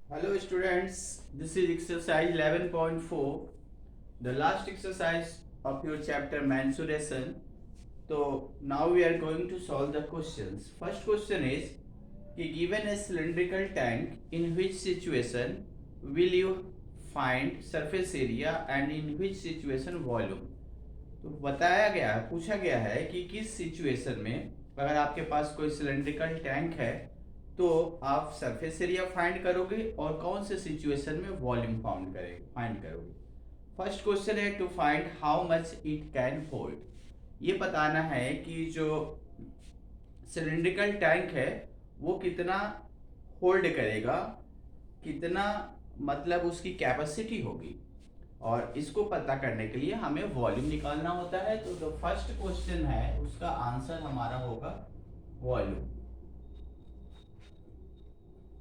Hello students, this is exercise 11.4, the last exercise of your chapter mensuration. So now we are going to solve the questions. First question is कि given a cylindrical tank, in which situation will you find surface area and in which situation volume? तो बताया गया है, पूछा गया है कि किस सिचुएशन में अगर आपके पास कोई सिलेंड्रिकल टैंक है तो आप सरफेस एरिया फाइंड करोगे और कौन से सिचुएशन में वॉल्यूम फाइंड करोगे। फर्स्ट क्वेश्चन है to find how much it can hold. ये बताना है कि जो सिलेंड्रिकल टैंक है वो कितना होल्ड करेगा, कितना मतलब उसकी कैपेसिटी होगी, और इसको पता करने के लिए हमें वॉल्यूम निकालना होता है। तो जो फर्स्ट क्वेश्चन है उसका आंसर हमारा होगा वॉल्यूम,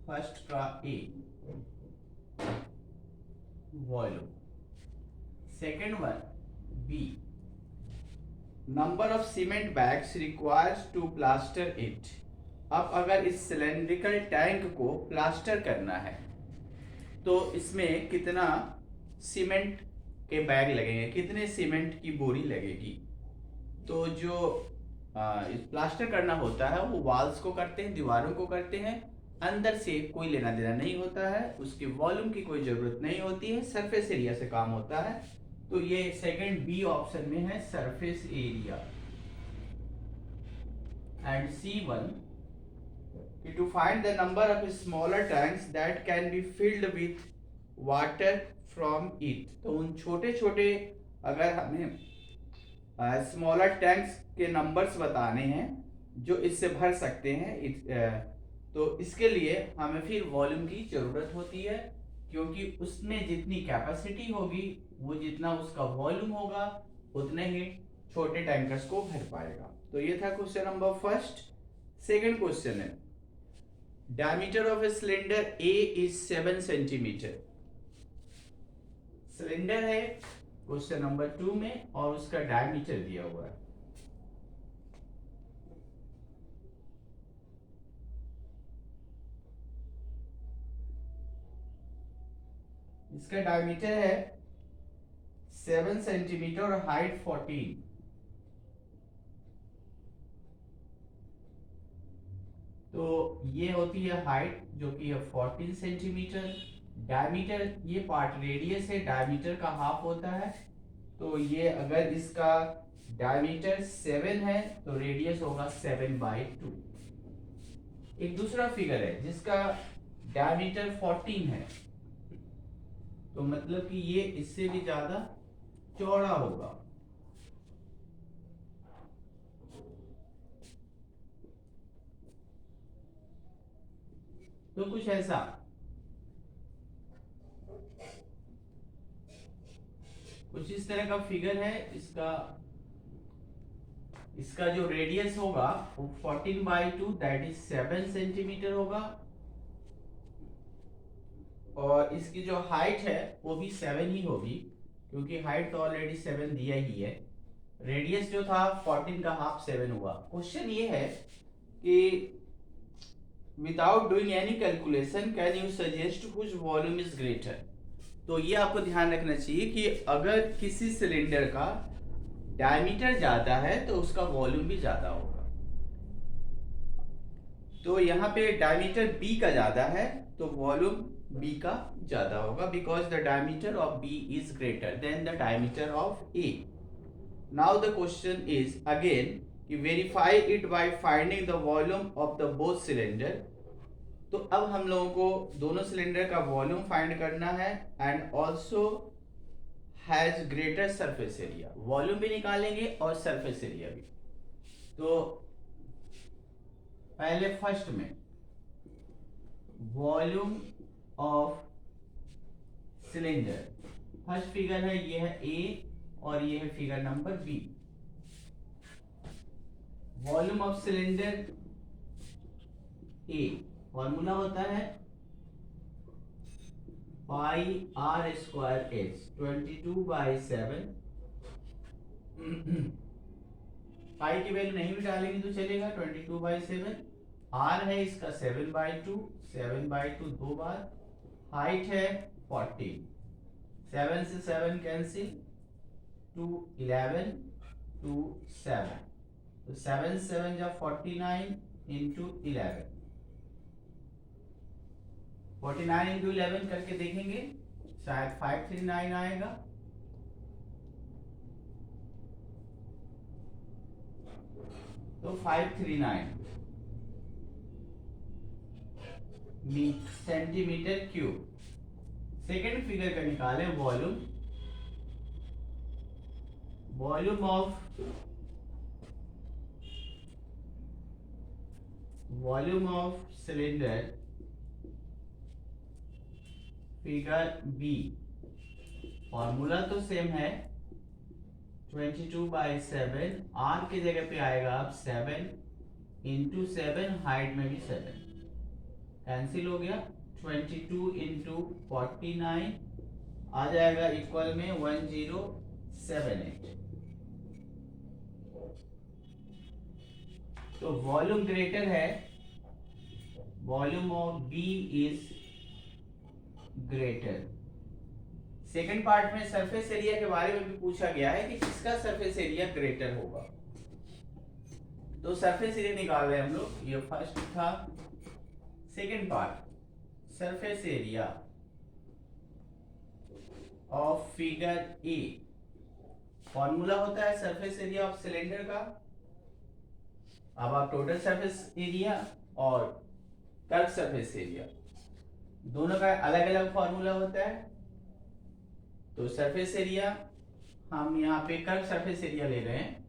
फर्स्ट का A volume. Second one B, number of cement bags requires to plaster it. अब अगर इस सिलेंड्रिकल टैंक को प्लास्टर करना है तो इसमें कितना सीमेंट के बैग लगेंगे, कितने सीमेंट की बोरी लगेगी। तो जो प्लास्टर करना होता है वो वॉल्स को करते हैं, दीवारों को करते हैं, अंदर से कोई लेना देना नहीं होता है, उसके वॉल्यूम की कोई जरूरत नहीं होती है, सरफेस एरिया से काम होता है। तो ये सेकंड बी ऑप्शन में है surface area. And C one, to find the number of smaller tanks that can be filled with water from it। तो उन छोटे छोटे अगर हमें स्मॉलर टैंक्स के नंबर्स बताने हैं जो इससे भर सकते हैं, तो इसके लिए हमें फिर वॉल्यूम की जरूरत होती है, क्योंकि उसमें जितनी कैपेसिटी होगी वो जितना उसका वॉल्यूम होगा उतने ही छोटे टैंकर्स को भर पाएगा। तो ये था question number first. Second question है diameter of a cylinder A is 7 centimetre. Cylinder है क्वेश्चन नंबर 2 में और उसका डायमीटर दिया हुआ है। इसका डायमीटर है 7 सेंटीमीटर और हाइट 14। तो ये होती है हाइट जो कि है 14 सेंटीमीटर। डायमीटर ये पार्ट रेडियस है, डायमीटर का हाफ होता है। तो ये अगर इसका डायमीटर 7 है तो रेडियस होगा 7/2। एक दूसरा फिगर है जिसका डायमीटर 14 है, तो मतलब कि ये इससे भी ज्यादा चौड़ा होगा। तो कुछ ऐसा कुछ इस तरह का फिगर है। इसका इसका जो रेडियस होगा वो 14/2 दैट इज 7 सेंटीमीटर होगा, और इसकी जो हाइट है वो भी 7 ही होगी, क्योंकि हाइट तो ऑलरेडी 7 दिया ही है। रेडियस जो था 14 का हाफ 7 हुआ। क्वेश्चन ये है कि without doing any calculation can you suggest which volume is greater. तो ये आपको ध्यान रखना चाहिए कि अगर किसी सिलेंडर का डायमीटर ज्यादा है तो उसका वॉल्यूम भी ज्यादा होगा। तो यहाँ पे डायमीटर बी का ज्यादा है तो वॉल्यूम बी का ज्यादा होगा, because the diameter of B is greater than the diameter of A. Now the question is again कि verify it by finding the volume of the both cylinder. तो अब हम लोगों को दोनों सिलेंडर का वॉल्यूम फाइंड करना है and also has greater surface area. Volume भी निकालेंगे और सरफेस एरिया भी। तो पहले फर्स्ट में volume of cylinder, first figure है ये है ए और ये है figure number B. Volume of cylinder A formula होता है pi r square h 22/7। Pi की वैल्यू नहीं भी डालेंगे तो चलेगा, 22/7। आर है इसका 7/2, 7/2 दो बार, हाइट है 40, 7 से 7 कैंसिल, 2 11 2 7, तो 7 7 जा 49 इंटू 11, 49 इंटू 11 करके देखेंगे शायद 539 आएगा। तो 539 सेंटीमीटर क्यूब। सेकेंड फिगर का निकालें volume, volume of cylinder figure B. Formula तो सेम है, 22/7, आर की जगह पे आएगा अब 7 इंटू 7, हाइट में भी 7 कैंसिल हो गया, 22 इंटू 49 आ जाएगा इक्वल में 1078। तो वॉल्यूम ग्रेटर है, volume of B is greater. Second part में सरफेस एरिया के बारे में भी पूछा गया है कि किसका सरफेस एरिया ग्रेटर होगा। तो सरफेस एरिया निकाल रहे हैं हम लोग, ये फर्स्ट था। Second part, surface area of figure A. Formula होता है सरफेस एरिया ऑफ सिलेंडर का। अब आप टोटल सरफेस एरिया और कर्व सरफेस एरिया दोनों का अलग अलग फॉर्मूला होता है। तो सरफेस एरिया हम यहाँ पे कर्व सरफेस एरिया ले रहे हैं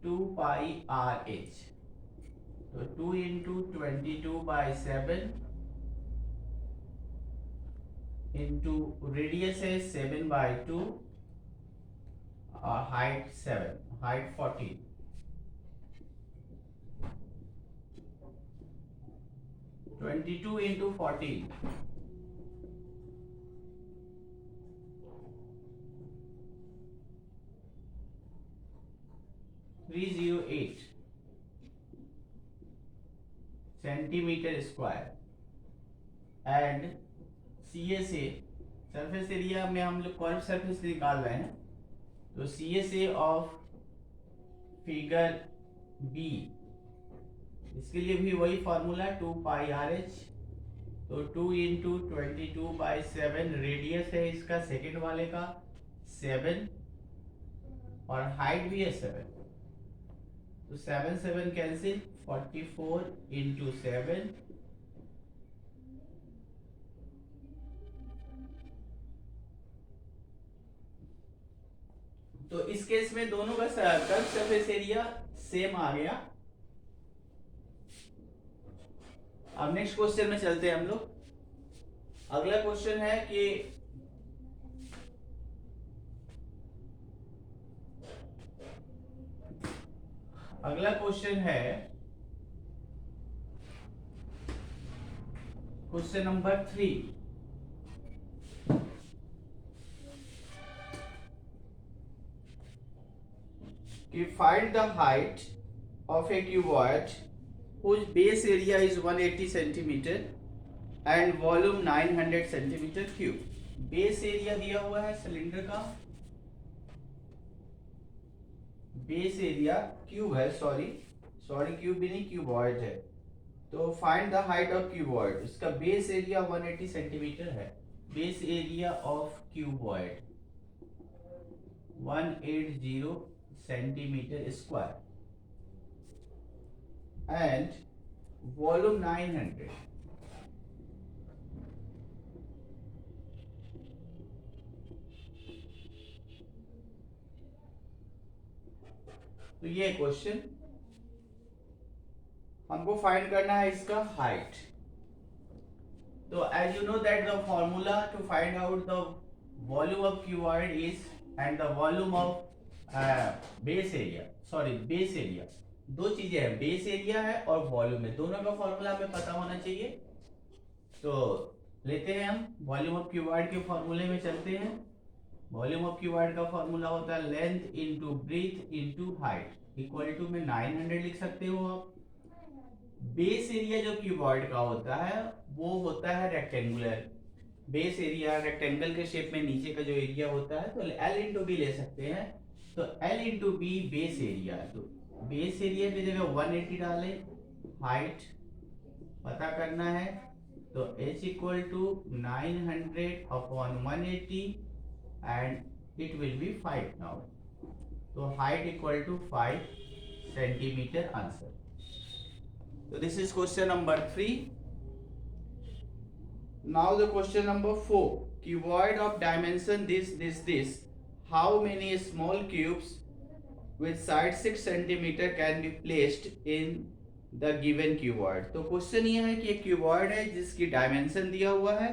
2πRH, तो 2 इंटू 22/7 इंटू रेडियस है 7/2 और height 7, height 14, 22 into 14 308 centimetre square. And CSA, surface area में हम लोग कर्व सरफेस निकाल रहे हैं, तो CSA ऑफ फिगर बी, इसके लिए भी वही फॉर्मूला 2πRH, तो 2 इंटू 22/7 रेडियस है इसका सेकेंड वाले का 7 और हाइट भी है 7, तो 7 7 कैंसिल, 44 इंटू 7, तो इस केस में दोनों का कर्व सरफेस एरिया सेम आ गया। अब नेक्स्ट क्वेश्चन में चलते हैं हम लोग। अगला क्वेश्चन है कि क्वेश्चन नंबर 3। कि find the height of a cuboid whose base area is 180 centimeter and volume 900 centimeter cube। Base area दिया हुआ है सिलेंडर का, बेस एरिया क्यूब है, सॉरी क्यूब भी नहीं, क्यूबॉइड है। तो find the height of cuboid, इसका बेस एरिया 180 सेंटीमीटर है। Base area of cuboid 180 centimetre square and volume 900। तो ये क्वेश्चन हमको फाइंड करना है इसका हाइट। तो as you know that the formula to find out the volume of cuboid is and the volume of base area, दो चीजें हैं, बेस एरिया है और वॉल्यूम है, दोनों का फॉर्मूला हमें पता होना चाहिए। तो लेते हैं हम वॉल्यूम ऑफ क्यूबॉइड के फॉर्मूले में चलते हैं। वॉल्यूम ऑफ क्यूबॉइड का फॉर्मूला होता है length into breadth into height equal to में 900 लिख सकते हो आप। बेस एरिया जो क्यूबॉइड का होता है वो होता है रेक्टेंगुलर, बेस एरिया रेक्टेंगल के शेप में नीचे का जो एरिया होता है तो L इंटू बी ले सकते हैं। तो L into B base area, तो बेस एरिया की जगह 180 डालें, हाइट पता करना है तो h equal to 900 upon 180 and it will be 5 now. तो height equal to 5 centimetre answer. So this is question number 3. Now the question number 4. Cuboid of dimension this. How many small cubes with side 6 centimeter can be placed in the given cuboid? तो question ये है कि एक cuboid है जिसकी dimension दिया हुआ है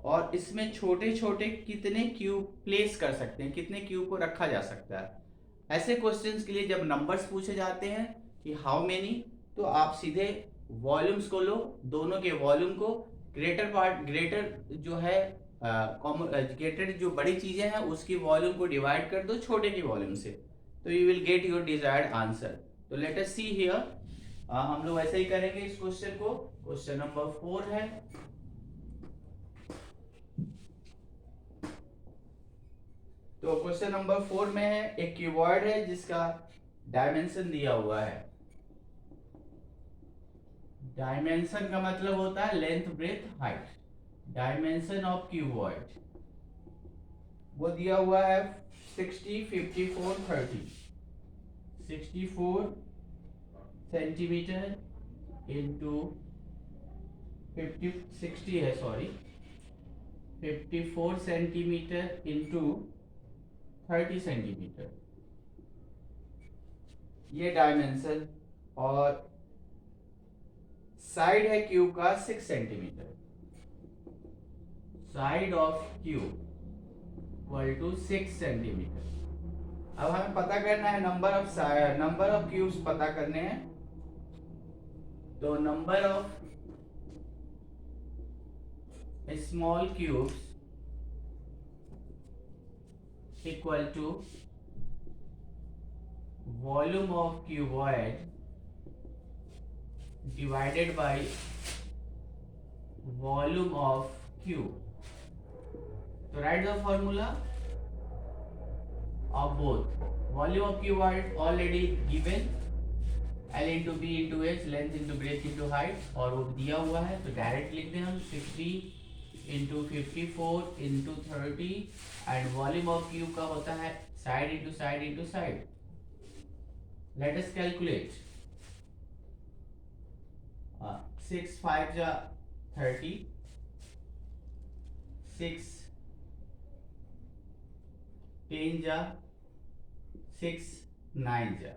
और इसमें छोटे छोटे कितने क्यूब प्लेस कर सकते हैं, कितने क्यूब को रखा जा सकता है। ऐसे क्वेश्चंस के लिए जब नंबर्स पूछे जाते हैं कि हाउ मेनी, तो आप सीधे वॉल्यूम्स को लो, दोनों के वॉल्यूम को ग्रेटर जो है ग्रेटर जो बड़ी चीजें हैं उसकी वॉल्यूम को डिवाइड कर दो छोटे की वॉल्यूम से, तो you will get your desired answer. तो लेट अस सी हियर, हम लोग ऐसे ही करेंगे इस क्वेश्चन को। क्वेश्चन नंबर 4 है। तो क्वेश्चन नंबर 4 में है एक क्यूबॉइड है जिसका डायमेंशन दिया हुआ है। डायमेंशन का मतलब होता है length breadth height. Dimension of cuboid वो दिया हुआ है 60 54 30 64 सेंटीमीटर इंटू 60 है सॉरी 54 सेंटीमीटर इंटू 30 सेंटीमीटर, ये डायमेंशन। और साइड है क्यूब का 6 centimetre. Side of cube equal to 6 centimetre. अब हमें पता करना है नंबर ऑफ क्यूब्स पता करने हैं। तो number of small cubes equal to volume of cuboid divided by volume of cube. So write the formula of both. Volume of cuboid already given, L into B into H, length into breadth into height, और वो दिया हुआ है तो direct लिख दें हम 60 into 54 into 30 and volume of cube का होता है side into side into side. Let us calculate. 6 5 जा 30, 6 10 जा 6 9 जा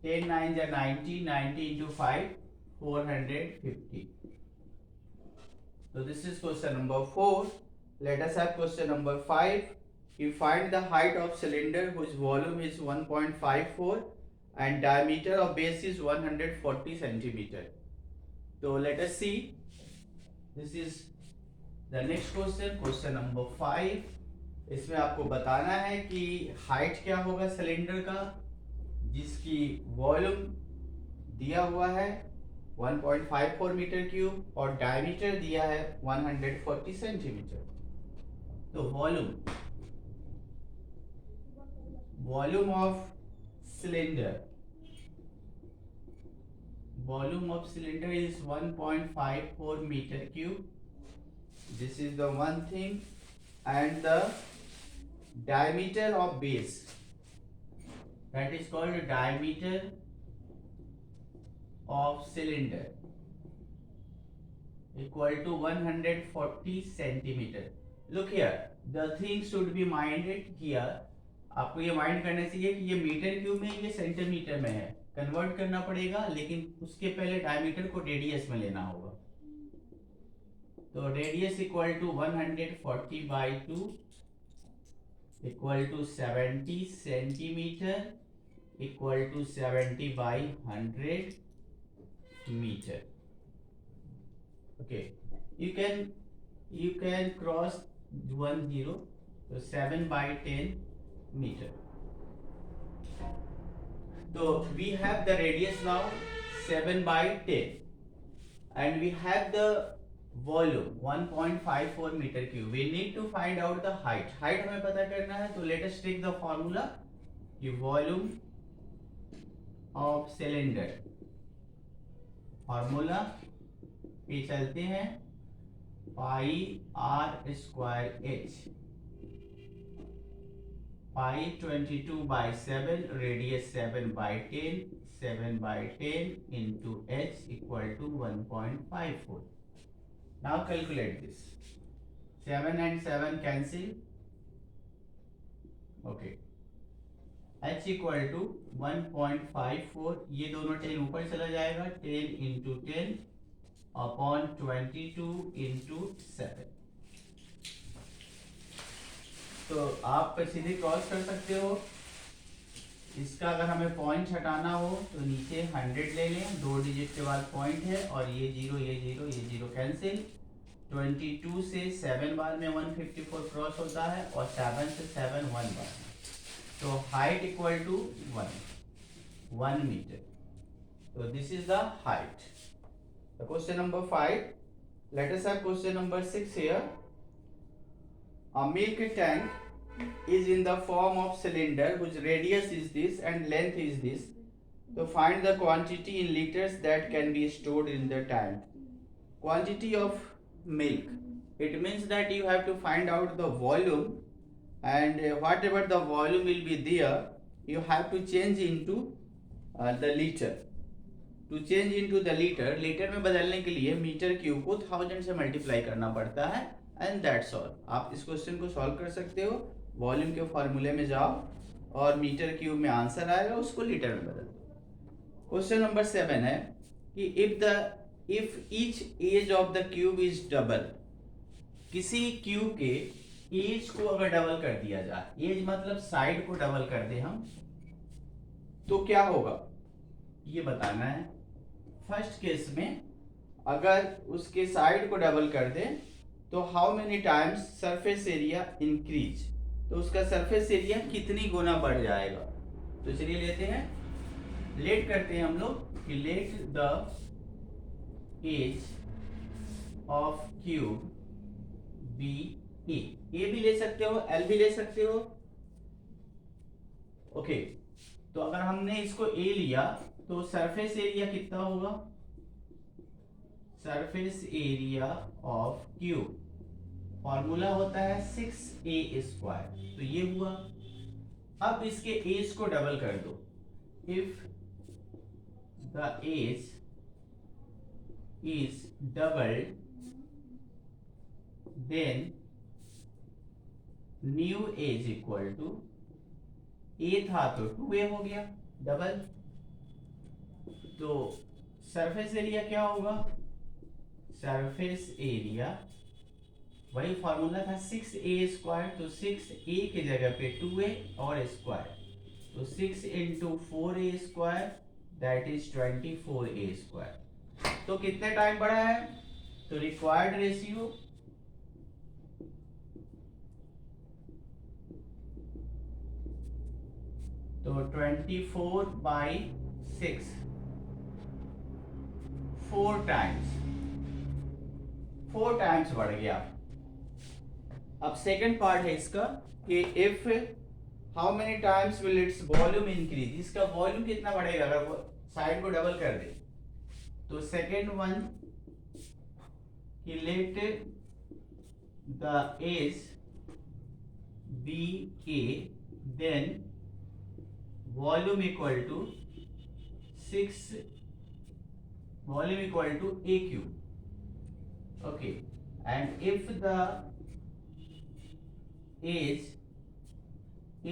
10 9 जा 90, 90 into 5 450. So this is question number 4. Let us have question number 5. You find the height of cylinder whose volume is 1.54 and diameter of base is 140 centimeter. So let us see. This is the next question, question number 5. इसमें आपको बताना है कि height क्या होगा cylinder का जिसकी volume दिया हुआ है 1.54 मीटर क्यूब और डायमीटर दिया है 140 सेंटीमीटर। तो volume of cylinder is 1.54 meter cube. This is the one thing. And the diameter of base, that is called diameter of cylinder, equal to 140 centimeter. Look here, the thing should be minded here. आपको ये mind करना चाहिए कि ये metre cube में, ये centimetre में है, कन्वर्ट करना पड़ेगा, लेकिन उसके पहले डायमीटर को रेडियस में लेना होगा। तो radius equal to 140 by 2 equal to 70 centimetre equal to 70 by 100 metre. Okay, you can cross 1 0, so 7 by 10 meter. So we have the radius now 7 by 10 and we have the volume 1.54 metre cube. We need to find out the height. Height हमें पता करना है, तो let us take the formula कि volume of cylinder, formula पे चलते हैं, pi r square h, pi 22/7, radius 7/10, 7/10 into h equal to 1.54. Now calculate this. 7 and 7 cancel. Okay. h equal to 1.54. ये दोनों 10 ऊपर चला जाएगा, 10 into 10 upon 22 into 7. तो आप सीधे क्रॉस कर सकते हो। इसका अगर हमें पॉइंट हटाना हो तो नीचे 100 ले लें, 2 डिजिट के बाद पॉइंट है, और ये जीरो, ये जीरो, ये जीरो कैंसिल। 22 से 7 बार में 154 क्रॉस होता है, और 7 से 7 1 बार में, तो हाइट इक्वल टू 1 मीटर। तो this is the height. Question number 5, let us have question number 6 here. A milk tank is in the form of cylinder whose radius is this and length is this. So find the quantity in liters that can be stored in the tank. Quantity of milk. It means that you have to find out the volume, and whatever the volume will be there, you have to change into the liter. To change into the liter, litre में बदलने के लिए metre cube को 1000 से multiply करना पड़ता है, and that's all. आप इस क्वेश्चन को सॉल्व कर सकते हो। वॉल्यूम के फॉर्मूले में जाओ और मीटर क्यूब में आंसर आएगा, उसको लीटर में बदल दो। क्वेश्चन नंबर 7 है कि if each edge of the cube is double, किसी क्यूब के एज को अगर डबल कर दिया जाए, एज मतलब साइड को डबल कर दे हम, तो क्या होगा ये बताना है। फर्स्ट केस में अगर उसके साइड को डबल कर दे तो how many times surface area increase, तो उसका सरफेस एरिया कितनी गुना बढ़ जाएगा। तो चलिए लेते हैं, लेट करते हैं हम लोग कि let the edge of cube be A भी ले सकते हो, एल भी ले सकते हो। ओके, तो अगर हमने इसको ए लिया तो सरफेस एरिया कितना होगा, surface area of cube formula होता है 6a², तो ये हुआ। अब इसके एज को डबल कर दो। If the edge is doubled then new edge equal to, A था तो 2a हो गया डबल, तो सरफेस एरिया क्या होगा, सरफेस एरिया वही फॉर्मूला था 6a², तो 6a की जगह पे 2a और स्क्वायर, तो 6 into 4a², that is 24a²। तो कितने टाइम बढ़ा है, तो रिक्वायर्ड रेशियो तो 24/6, 4 टाइम्स बढ़ गया। अब सेकंड पार्ट है इसका कि if how many times will its volume increase, इसका वॉल्यूम कितना बढ़ेगा अगर वो साइड को डबल कर दे। तो सेकंड वन कि let the edge be A, then volume equal to 6, volume equal to A cube. Okay, and if the age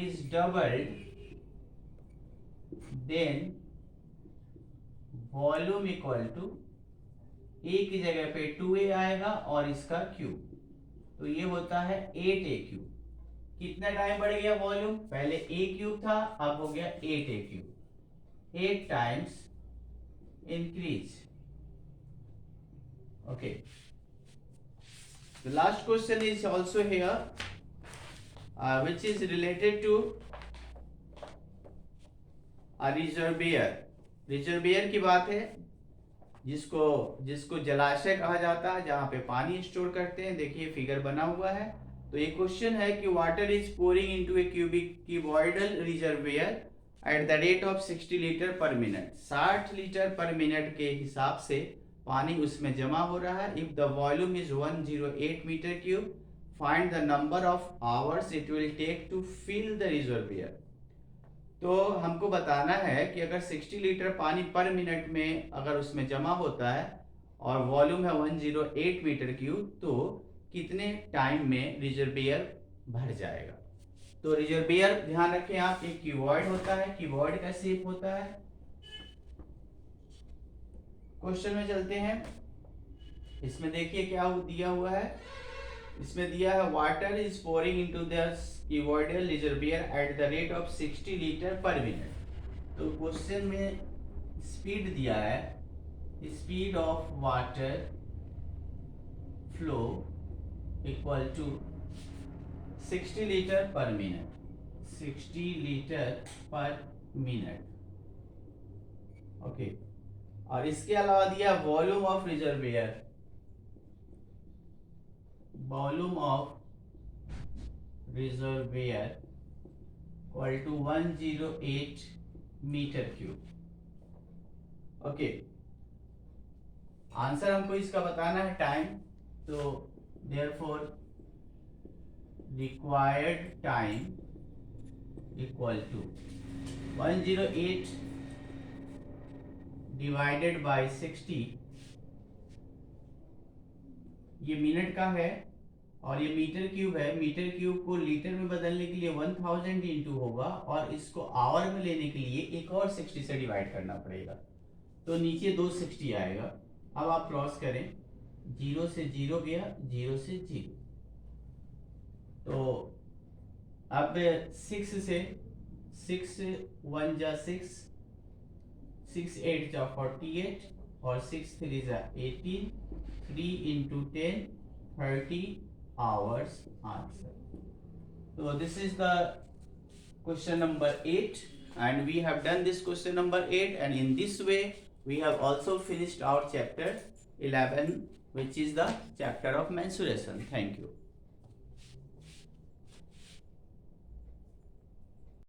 is doubled, then volume equal to a की जगह पे 2a आएगा और इसका क्यूब, तो ये होता है 8a क्यूब। कितना टाइम बढ़ गया वॉल्यूम, पहले a क्यूब था, अब हो गया 8a cube, 8 times increase. Okay, the last question is also here, which is related to a reservoir। Reservoir की बात है, जिसको जिसको जलाशय कहा जाता है, जहाँ पे पानी स्टोर करते हैं। देखिए फिगर बना हुआ है। तो ये क्वेश्चन है कि water is pouring into a cuboidal reservoir at the rate of 60 litre per minute. 60 litre per minute के हिसाब से पानी उसमें जमा हो रहा है। If the volume is 108 metre cube, find the number of hours it will take to fill the reservoir. तो हमको बताना है कि अगर 60 लीटर पानी पर मिनट में अगर उसमें जमा होता है और वॉल्यूम है 108 मीटर क्यूब, तो कितने टाइम में रिजर्वियर भर जाएगा। तो रिजर्वियर ध्यान रखें आप, एक क्यूबॉइड होता है, क्यूबॉइड का शेप होता है। क्वेश्चन में चलते हैं। इसमें देखिए क्या दिया हुआ है। इसमें दिया है water is pouring into the cuboidal reservoir at the rate of 60 litre per minute. तो क्वेश्चन में स्पीड दिया है, speed of water flow equal to 60 litre per minute, 60 litre per minute. Okay, और इसके अलावा दिया volume of reservoir, volume of reservoir equal to 108 metre cube. Okay, answer हमको इसका बताना है टाइम। तो therefore required time equal to 108 divided by 60। ये मिनट का है और ये मीटर क्यूब है। मीटर क्यूब को लीटर में बदलने के लिए 1000 इंटू होगा और इसको आवर में लेने के लिए एक और 60 से डिवाइड करना पड़ेगा। तो नीचे 260 आएगा। अब आप क्रॉस करें, 0 से 0 गया, 0 से 0। तो अब 6 से 6 1 जा 6, 6 8 जा 48 और 6 3 जा 18, 3 into 10 30 hours answer. So this is the question number 8, and we have done this question number 8, and in this way we have also finished our chapter 11, which is the chapter of mensuration. Thank you.